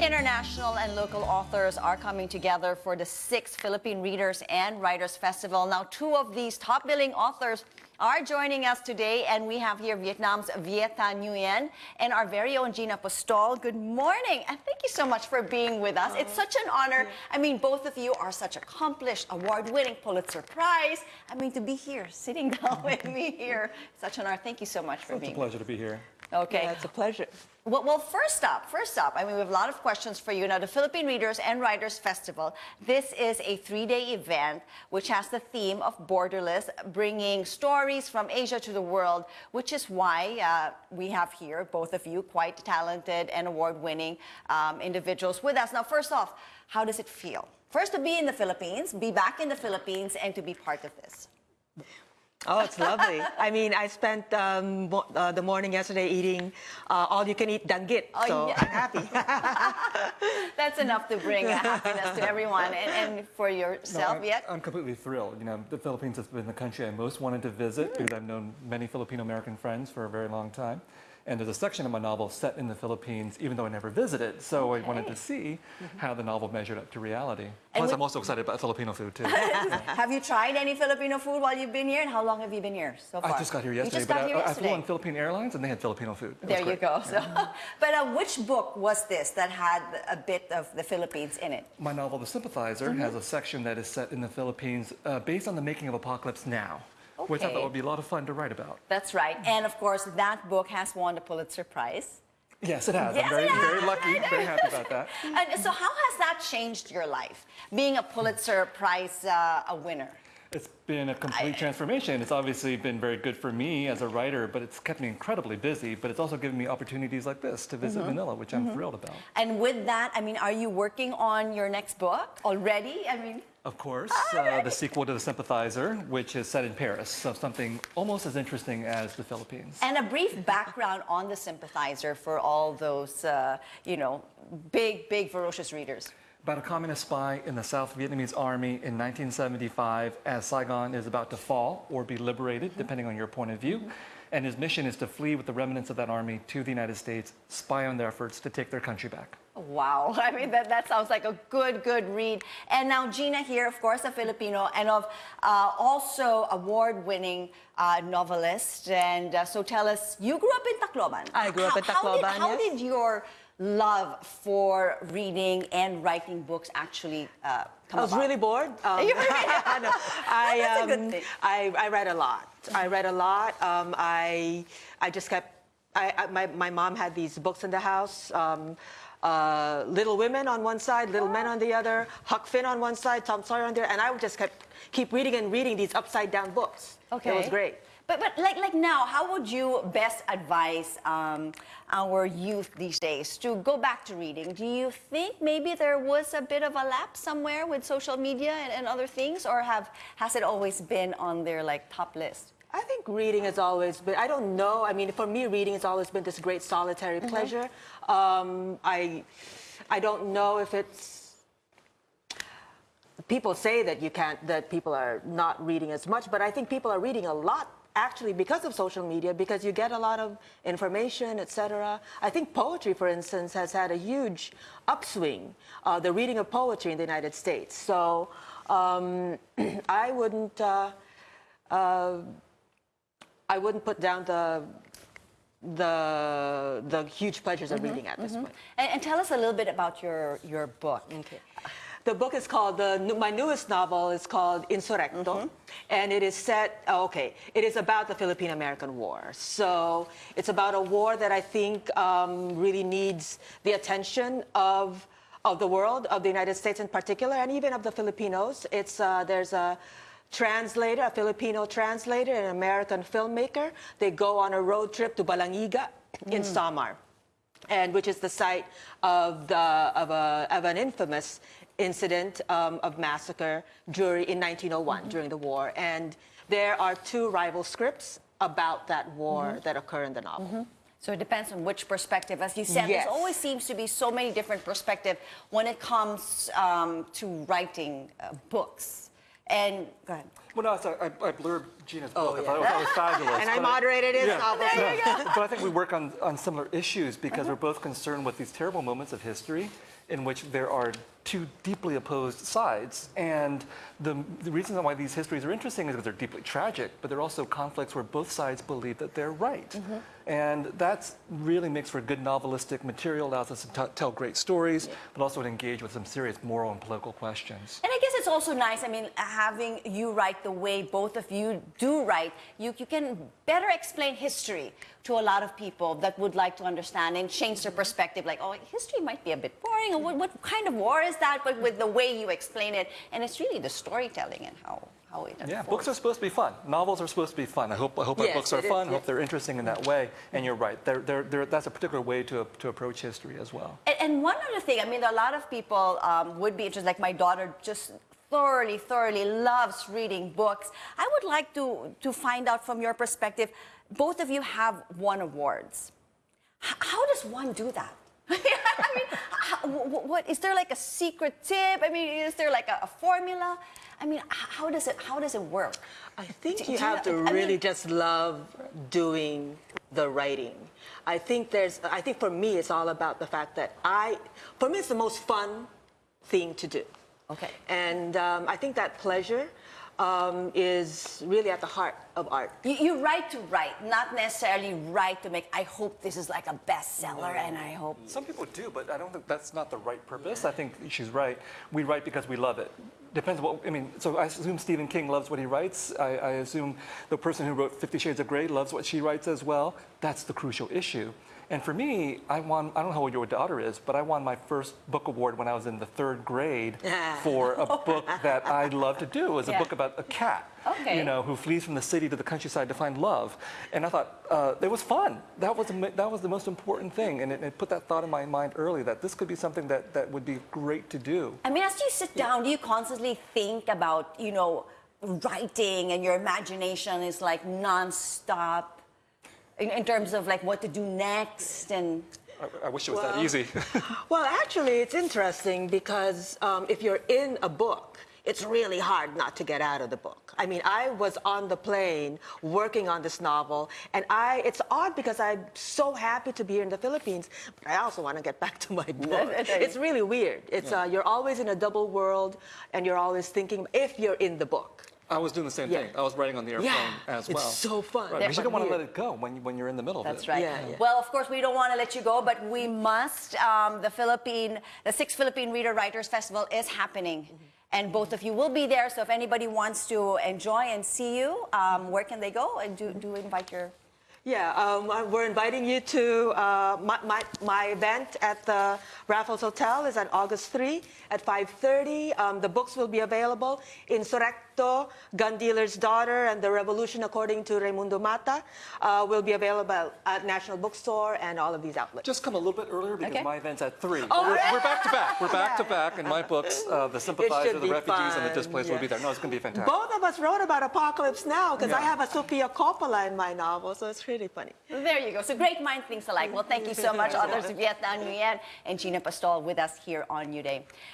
International and local authors are coming together for the 6th Philippine Readers and Writers Festival. Now, two of these top-billing authors are joining us today, and we have here Vietnam's Viet Thanh Nguyen and our very own Gina Postol. Good morning, and thank you so much for being with us. It's such an honor. I mean, both of you are such accomplished, award-winning Pulitzer Prize. I mean, to be here, sitting down with me here, such an honor. Thank you so much for being here. It's a pleasure to be here. Okay. Yeah, it's a pleasure. Well, first up, I mean, we have a lot of questions for you. Now, the Philippine Readers and Writers Festival, this is a 3-day event which has the theme of borderless, bringing stories from Asia to the world, which is why we have here, both of you, quite talented and award-winning individuals with us. Now, first off, how does it feel? First, to be in the Philippines, be back in the Philippines, and to be part of this. Oh, it's lovely. I mean, I spent the morning yesterday eating all-you-can-eat danggit, so yeah. I'm happy. That's enough to bring happiness to everyone. And for yourself, no, I'm completely thrilled. You know, the Philippines has been the country I most wanted to visit because I've known many Filipino-American friends for a very long time. And there's a section of my novel set in the Philippines, even though I never visited. So I wanted to see how the novel measured up to reality. Plus, I'm also excited about Filipino food, too. Have you tried any Filipino food while you've been here? And how long have you been here so far? I just got here yesterday, I flew on Philippine Airlines, and they had Filipino food. There you go. So, but which book was this that had a bit of the Philippines in it? My novel, The Sympathizer, has a section that is set in the Philippines based on the making of Apocalypse Now. Okay. Which I thought would be a lot of fun to write about. That's right. And of course, that book has won the Pulitzer Prize. Yes, it has. Yes, I'm very lucky, very happy about that. And so how has that changed your life, being a Pulitzer Prize a winner? It's been a complete transformation. It's obviously been very good for me as a writer, but it's kept me incredibly busy. But it's also given me opportunities like this to visit Manila, which I'm thrilled about. And with that, I mean, are you working on your next book already? I mean, of course, the sequel to The Sympathizer, which is set in Paris, so something almost as interesting as the Philippines. And a brief background on The Sympathizer for all those, you know, big, ferocious readers. About a communist spy in the South Vietnamese army in 1975 as Saigon is about to fall or be liberated, depending on your point of view. And his mission is to flee with the remnants of that army to the United States, spy on their efforts to take their country back. Wow, I mean, that sounds like a good read. And now Gina here, of course, a Filipino, and also award-winning novelist. And so tell us, you grew up in Tacloban. I grew up in Tacloban, How did your love for reading and writing books actually come about? I was really bored. You were no, That's a good thing. I read a lot. I read a lot. I just kept. My mom had these books in the house. Little Women on one side, Little Men on the other, Huck Finn on one side, Tom Sawyer on the other, and I would just keep reading and reading these upside-down books. Okay. It was great. But like now, how would you best advise our youth these days to go back to reading? Do you think maybe there was a bit of a lapse somewhere with social media and other things, or has it always been on their top list? I think reading has always been, I don't know, I mean, for me, reading has always been this great solitary pleasure. I don't know if it's, people say that that people are not reading as much, but I think people are reading a lot actually because of social media, because you get a lot of information, etc. I think poetry, for instance, has had a huge upswing, the reading of poetry in the United States. So I wouldn't put down the huge pleasures of reading at this point. And tell us a little bit about your book. Okay. The book is called, my newest novel is called Insurrecto, and it is set, it is about the Philippine-American War. So it's about a war that I think really needs the attention of the world, of the United States in particular, and even of the Filipinos. It's, there's a translator, a Filipino translator, an American filmmaker. They go on a road trip to Balangiga in Samar, and which is the site of an infamous incident of massacre in 1901 during the war. And there are 2 rival scripts about that war that occur in the novel. So it depends on which perspective. As you said, Yes. there always seems to be so many different perspectives when it comes to writing books. And go ahead. Well, no, I blurred Gina's book. yeah. I thought it was fabulous. And I but moderated his novel. But I think we work on similar issues because we're both concerned with these terrible moments of history in which there are two deeply opposed sides. And the reason why these histories are interesting is because they're deeply tragic, but they're also conflicts where both sides believe that they're right. And that really makes for good novelistic material, allows us to tell great stories, but also to engage with some serious moral and political questions. And I guess it's also nice, I mean, having you write the way both of you do write, you can better explain history to a lot of people that would like to understand and change their perspective. Like, oh, history might be a bit boring, or what kind of war is that? But with the way you explain it, and it's really the storytelling and how it unfolds. Yeah, books are supposed to be fun. Novels are supposed to be fun. I hope our Yes, books are it is, fun. I yeah. hope they're interesting in that way. And you're right. That's a particular way to approach history as well. And one other thing, I mean, a lot of people would be interested, like my daughter just thoroughly loves reading books. I would like to find out from your perspective, both of you have won awards. How does one do that? I mean, what is there like a secret tip? I mean, is there like a formula? I mean, how does it work? I think Do you you have to know- I really mean- just love doing the writing. I think for me, it's all about the fact that for me, it's the most fun thing to do. Okay. And I think that pleasure is really at the heart of art. You write to write, not necessarily write to make, I hope this is like a bestseller and I hope. Some people do, but I don't think that's not the right purpose. I think she's right. We write because we love it. Depends what, I mean, so I assume Stephen King loves what he writes. I assume the person who wrote 50 Shades of Grey loves what she writes as well. That's the crucial issue. And for me, I don't know how old your daughter is, but I won my first book award when I was in the 3rd grade for a book that I love to do. It was a book about a cat, Okay. who flees from the city to the countryside to find love. And I thought, it was fun. That was the most important thing. And it put that thought in my mind early that this could be something that would be great to do. I mean, as you sit down, do you constantly think about, writing and your imagination is like nonstop in terms of like what to do next and... I wish it was that easy. Well, actually, it's interesting because if you're in a book, it's really hard not to get out of the book. I mean, I was on the plane working on this novel, and it's odd because I'm so happy to be here in the Philippines, but I also want to get back to my book. It's really weird. It's you're always in a double world, and you're always thinking if you're in the book. I was doing the same thing. I was writing on the airplane as well. It's so fun. Right, because you don't want to let it go when you're in the middle of it. That's right. Yeah. Well, of course, we don't want to let you go, but we must. The 6th Philippine Reader Writers Festival is happening. And both of you will be there. So if anybody wants to enjoy and see you, where can they go? And do invite your... Yeah, we're inviting you to my event at the Raffles Hotel is on August 3 at 5:30. The books will be available. Insurrecto, Gun Dealer's Daughter, and The Revolution According to Raimundo Mata will be available at National Bookstore and all of these outlets. Just come a little bit earlier because my event's at 3. Oh, We're back to back. We're back to back, and my books, The Sympathizer, The be Refugees, and The fun, Displaced will be there. No, it's going to be fantastic. Both of us wrote about Apocalypse Now because I Yeah. have a Sofia Coppola in my novel, so it's really funny. There you go. So great mind thinks alike. Well, thank you so much, authors Viet Nguyen and Gina Pastol with us here on New Day.